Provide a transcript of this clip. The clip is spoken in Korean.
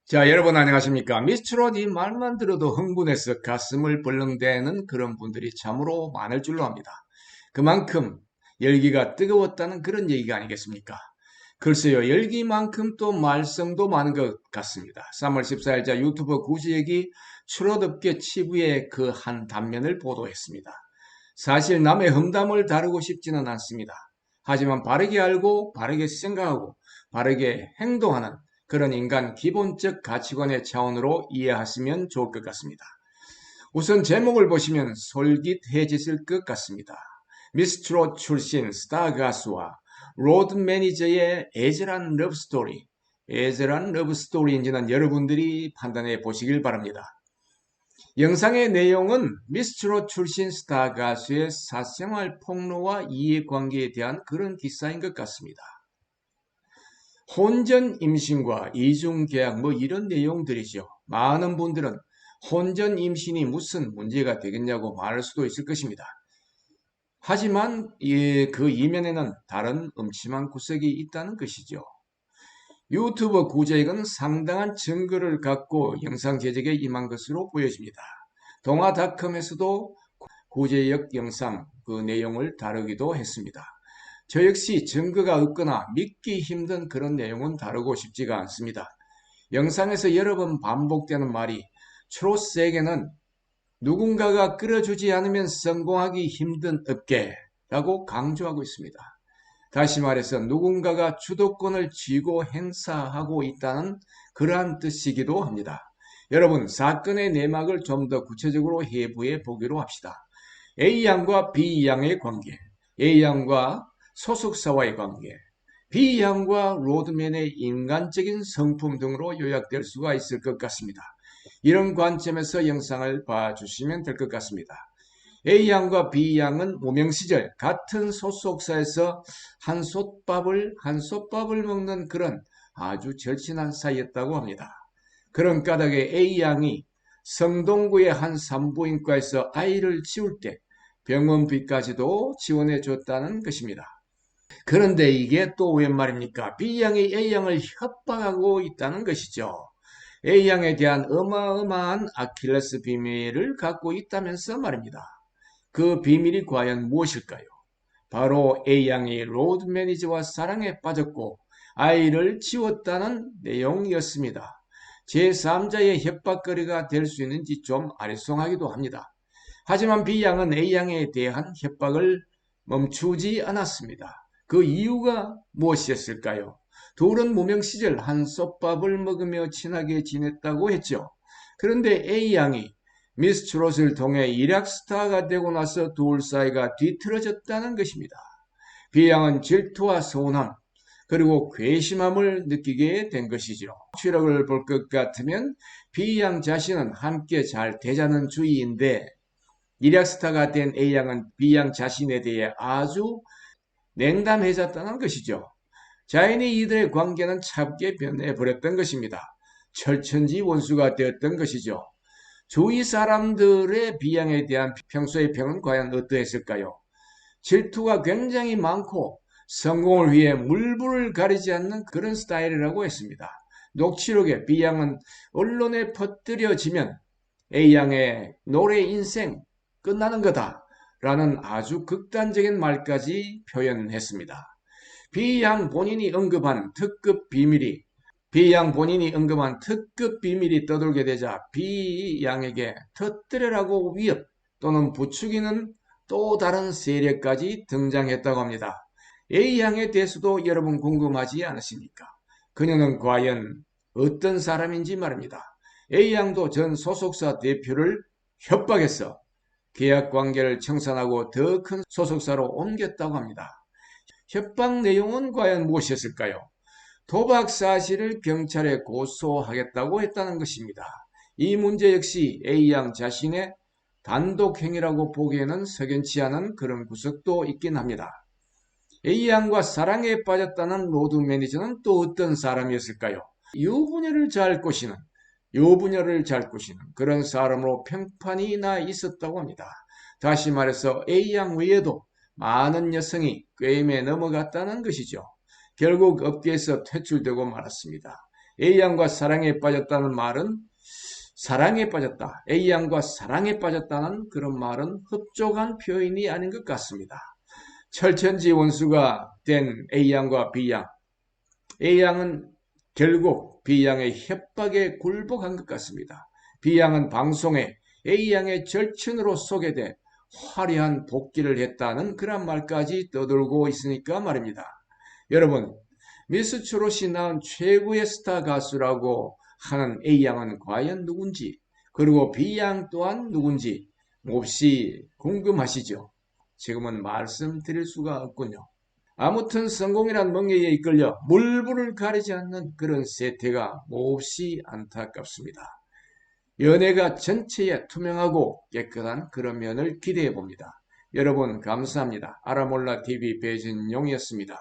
자, 여러분 안녕하십니까? 미스트롯 이 말만 들어도 흥분해서 가슴을 벌렁대는 그런 분들이 참으로 많을 줄로 압니다. 그만큼 열기가 뜨거웠다는 그런 얘기가 아니겠습니까? 글쎄요, 열기만큼 또 말썽도 많은 것 같습니다. 3월 14일자 유튜브 구지혁이 추러덥게 치부의 그 한 단면을 보도했습니다. 사실 남의 험담을 다루고 싶지는 않습니다. 하지만 바르게 알고 바르게 생각하고 바르게 행동하는 그런 인간 기본적 가치관의 차원으로 이해하시면 좋을 것 같습니다. 우선 제목을 보시면 솔깃해지실 것 같습니다. 미스트롯 출신 스타 가수와 로드 매니저의 애절한 러브스토리. 애절한 러브스토리인지는 여러분들이 판단해 보시길 바랍니다. 영상의 내용은 미스트롯 출신 스타 가수의 사생활 폭로와 이해관계에 대한 그런 기사인 것 같습니다. 혼전 임신과 이중 계약 이런 내용들이죠. 많은 분들은 혼전 임신이 무슨 문제가 되겠냐고 말할 수도 있을 것입니다. 하지만 그 이면에는 다른 음침한 구석이 있다는 것이죠. 유튜버 구제익은 상당한 증거를 갖고 영상 제작에 임한 것으로 보여집니다. 동아닷컴에서도 구제역 영상 그 내용을 다루기도 했습니다. 저 역시 증거가 없거나 믿기 힘든 그런 내용은 다루고 싶지가 않습니다. 영상에서 여러 번 반복되는 말이 트롯세계는 누군가가 끌어주지 않으면 성공하기 힘든 업계라고 강조하고 있습니다. 다시 말해서 누군가가 주도권을 쥐고 행사하고 있다는 그러한 뜻이기도 합니다. 여러분, 사건의 내막을 좀 더 구체적으로 해부해 보기로 합시다. A양과 B양의 관계, A양과 소속사와의 관계, B양과 로드맨의 인간적인 성품 등으로 요약될 수가 있을 것 같습니다. 이런 관점에서 영상을 봐주시면 될 것 같습니다. A양과 B양은 무명 시절 같은 소속사에서 한솥밥을 먹는 그런 아주 절친한 사이였다고 합니다. 그런 까닭에 A양이 성동구의 한 산부인과에서 아이를 치울 때 병원비까지도 지원해 줬다는 것입니다. 그런데 이게 또 웬 말입니까? B양이 A양을 협박하고 있다는 것이죠. A양에 대한 어마어마한 아킬레스 비밀을 갖고 있다면서 말입니다. 그 비밀이 과연 무엇일까요? 바로 A양이 로드 매니저와 사랑에 빠졌고 아이를 지웠다는 내용이었습니다. 제3자의 협박거리가 될 수 있는지 좀 아리송하기도 합니다. 하지만 B양은 A양에 대한 협박을 멈추지 않았습니다. 그 이유가 무엇이었을까요? 둘은 무명 시절 한솥밥을 먹으며 친하게 지냈다고 했죠. 그런데 A양이 미스트롯을 통해 일약 스타가 되고 나서 둘 사이가 뒤틀어졌다는 것입니다. B양은 질투와 서운함 그리고 괘씸함을 느끼게 된 것이죠. 추력을 볼 것 같으면 B양 자신은 함께 잘 되자는 주의인데 일약 스타가 된 A양은 B양 자신에 대해 아주 냉담해졌다는 것이죠. 자연히 이들의 관계는 차갑게 변해버렸던 것입니다. 철천지 원수가 되었던 것이죠. 주위 사람들의 B양에 대한 평소의 평은 과연 어떠했을까요? 질투가 굉장히 많고 성공을 위해 물불을 가리지 않는 그런 스타일이라고 했습니다. 녹취록에 B양은 언론에 퍼뜨려지면 A양의 노래 인생 끝나는 거다 라는 아주 극단적인 말까지 표현했습니다. B양 본인이 언급한 특급 비밀이 떠돌게 되자 B양에게 터뜨려라고 위협 또는 부추기는 또 다른 세력까지 등장했다고 합니다. A양에 대해서도 여러분 궁금하지 않으십니까? 그녀는 과연 어떤 사람인지 말입니다. A양도 전 소속사 대표를 협박해서 계약 관계를 청산하고 더 큰 소속사로 옮겼다고 합니다. 협박 내용은 과연 무엇이었을까요? 도박 사실을 경찰에 고소하겠다고 했다는 것입니다. 이 문제 역시 A양 자신의 단독 행위라고 보기에는 석연치 않은 그런 구석도 있긴 합니다. A양과 사랑에 빠졌다는 로드 매니저는 또 어떤 사람이었을까요? 요 분야를 잘 꾸시는 그런 사람으로 평판이 나 있었다고 합니다. 다시 말해서 A양 외에도 많은 여성이 꾀임에 넘어갔다는 것이죠. 결국 업계에서 퇴출되고 말았습니다. A양과 사랑에 빠졌다는 말은 사랑에 빠졌다. A양과 사랑에 빠졌다는 그런 말은 흡족한 표현이 아닌 것 같습니다. 철천지 원수가 된 A양과 B양. A양은 결국 B양의 협박에 굴복한 것 같습니다. B양은 방송에 A양의 절친으로 소개돼 화려한 복귀를 했다는 그런 말까지 떠들고 있으니까 말입니다. 여러분, 미스 트롯이 낳은 최고의 스타 가수라고 하는 A양은 과연 누군지, 그리고 B양 또한 누군지 몹시 궁금하시죠? 지금은 말씀드릴 수가 없군요. 아무튼 성공이란 멍에에 이끌려 물불을 가리지 않는 그런 세태가 몹시 안타깝습니다. 연예가 전체에 투명하고 깨끗한 그런 면을 기대해 봅니다. 여러분 감사합니다. 알아몰라 TV 배진용이었습니다.